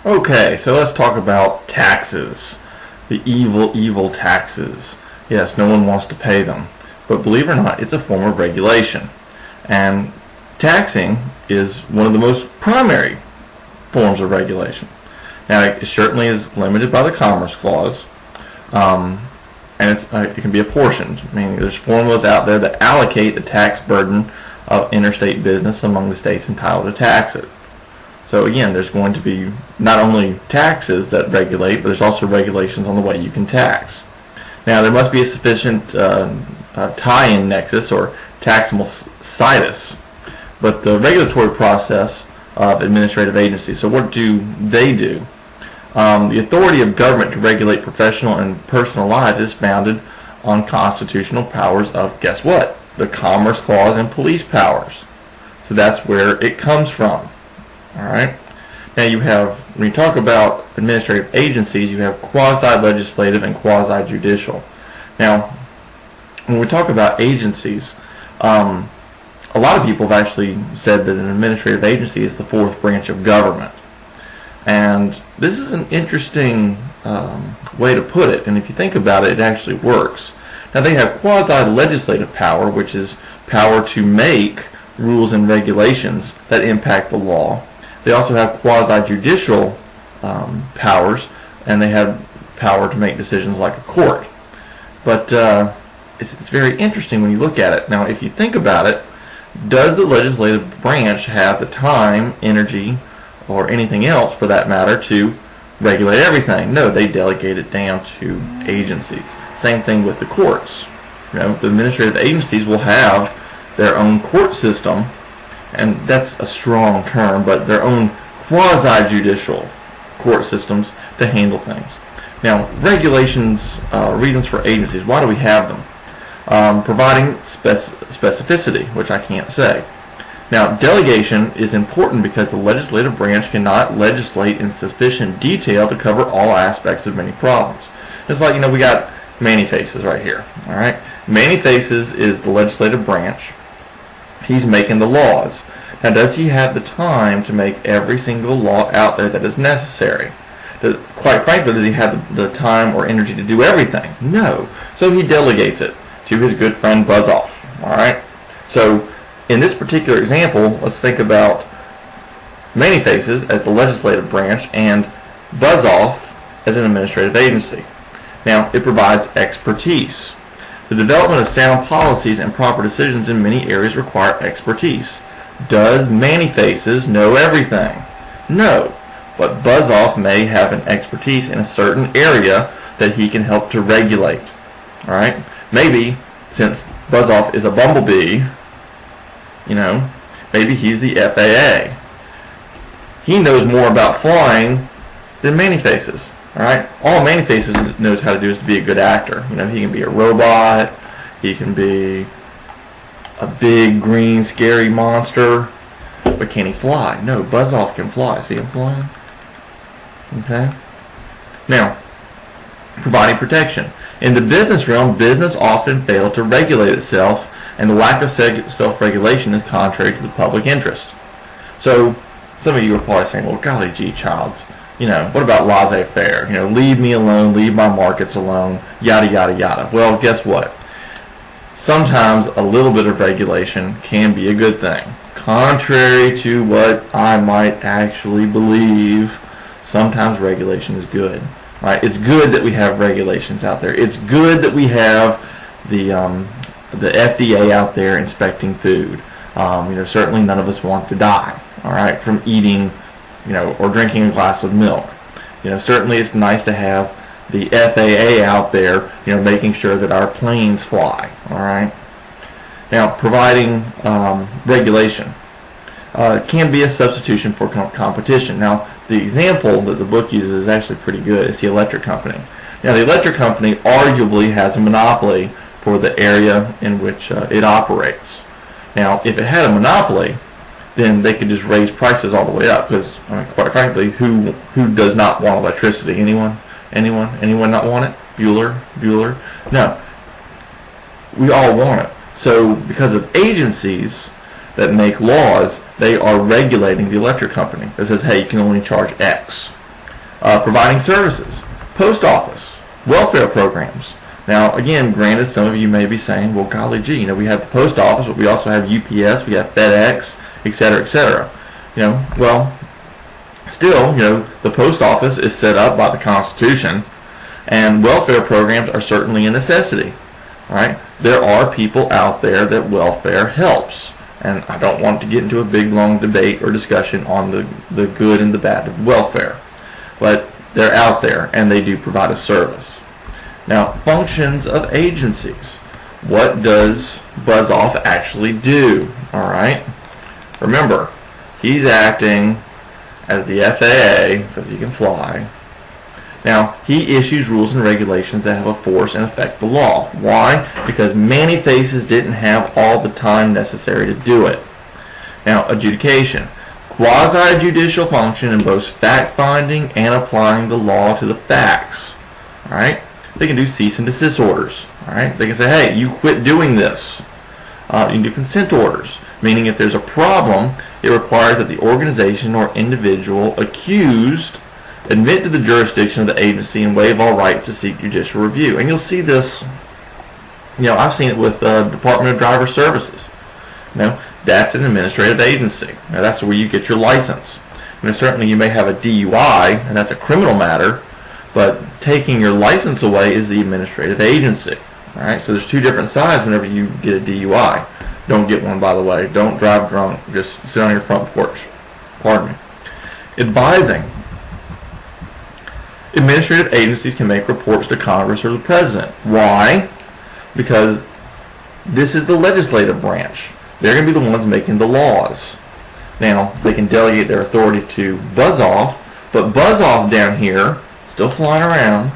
Okay, so let's talk about taxes. The evil, evil taxes. Yes, no one wants to pay them. But believe it or not, it's a form of regulation. And taxing is one of the most primary forms of regulation. Now, it certainly is limited by the Commerce Clause, and it can be apportioned. I mean, there's formulas out there that allocate the tax burden of interstate business among the states entitled to tax it. So again, there's going to be not only taxes that regulate, but there's also regulations on the way you can tax. Now, there must be a sufficient tie-in nexus or taxable situs, but the regulatory process of administrative agencies. So what do they do? The authority of government to regulate professional and personal lives is founded on constitutional powers of, guess what? The Commerce Clause and police powers. So that's where it comes from. All right. Now you have, when you talk about administrative agencies, you have quasi-legislative and quasi-judicial. Now, when we talk about agencies, a lot of people have actually said that an administrative agency is the fourth branch of government. And this is an interesting way to put it, and if you think about it, it actually works. Now they have quasi-legislative power, which is power to make rules and regulations that impact the law. They also have quasi-judicial powers, and they have power to make decisions like a court. But it's very interesting when you look at it. Now, if you think about it, does the legislative branch have the time, energy, or anything else for that matter to regulate everything? No, they delegate it down to agencies. Same thing with the courts. You know, the administrative agencies will have their own court system, and that's a strong term, but their own quasi-judicial court systems to handle things. Now, regulations, reasons for agencies, why do we have them? Providing specificity, which I can't say. Now, delegation is important because the legislative branch cannot legislate in sufficient detail to cover all aspects of many problems. It's like, we got Manny Faces right here, all right? Manny Faces is the legislative branch. He's making the laws. Now, does he have the time to make every single law out there that is necessary? Quite frankly, does he have the time or energy to do everything? No. So he delegates it to his good friend Buzz Off, all right? So in this particular example, let's think about Manny Faces as the legislative branch and Buzz Off as an administrative agency. Now, it provides expertise. The development of sound policies and proper decisions in many areas require expertise. Does Manny Faces know everything? No, but Buzz Off may have an expertise in a certain area that he can help to regulate. All right? Maybe, since Buzz Off is a bumblebee, maybe he's the FAA. He knows more about flying than Manny Faces. All right? All Manny Faces knows how to do is to be a good actor. He can be a robot. He can be a big, green, scary monster. But can he fly? No, Buzz Off can fly. See him flying? Okay? Now, providing protection. In the business realm, business often fails to regulate itself, and the lack of self-regulation is contrary to the public interest. So, some of you are probably saying, well, golly gee, Childs, what about laissez-faire? Leave me alone, leave my markets alone, yada, yada, yada. Well, guess what? Sometimes a little bit of regulation can be a good thing. Contrary to what I might actually believe, sometimes regulation is good. Right? It's good that we have regulations out there. It's good that we have the FDA out there inspecting food. Certainly none of us want to die, all right, from eating, or drinking a glass of milk. Certainly it's nice to have the FAA out there, making sure that our planes fly, all right. Now, providing regulation can be a substitution for competition. Now, the example that the book uses is actually pretty good. It's the electric company. Now, the electric company arguably has a monopoly for the area in which it operates. Now, if it had a monopoly, then they could just raise prices all the way up. Because, quite frankly, who does not want electricity? Anyone? Anyone not want it? Bueller? No. We all want it. So, because of agencies that make laws, they are regulating the electric company that says, hey, you can only charge X. Providing services, post office, welfare programs. Now, again, granted, some of you may be saying, well, golly gee, we have the post office, but we also have UPS, we have FedEx, etc., etc. Well, still, the post office is set up by the Constitution, and welfare programs are certainly a necessity. All right, there are people out there that welfare helps, and I don't want to get into a big long debate or discussion on the good and the bad of welfare, but they're out there and they do provide a service. Now, functions of agencies. What does Buzz-Off actually do? All right, remember, he's acting as the FAA because he can fly. Now, he issues rules and regulations that have a force and affect the law. Why? Because many faces didn't have all the time necessary to do it. Now, adjudication. Quasi-judicial function in both fact-finding and applying the law to the facts. All right? They can do cease and desist orders. All right? They can say, hey, you quit doing this. You can do consent orders, meaning if there's a problem, it requires that the organization or individual accused admit to the jurisdiction of the agency and waive all rights to seek judicial review. And you'll see this, I've seen it with the Department of Driver Services. That's an administrative agency. Now, that's where you get your license. Certainly you may have a DUI, and that's a criminal matter, but taking your license away is the administrative agency. All right, so there's two different sides whenever you get a DUI. Don't get one, by the way. Don't drive drunk. Just sit on your front porch. Pardon me. Advising. Administrative agencies can make reports to Congress or the President. Why? Because this is the legislative branch. They're going to be the ones making the laws. Now, they can delegate their authority to Buzz-Off, but Buzz-Off down here, still flying around,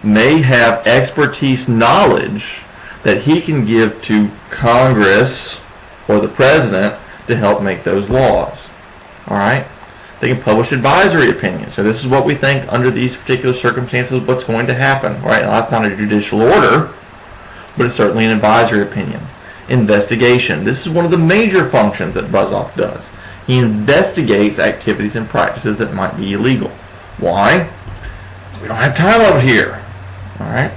may have expertise knowledge that he can give to Congress or the President to help make those laws. All right? They can publish advisory opinions. So this is what we think under these particular circumstances what's going to happen. Right? Now, that's not a judicial order, but it's certainly an advisory opinion. Investigation. This is one of the major functions that Buzz-Off does. He investigates activities and practices that might be illegal. Why? We don't have time over here. All right?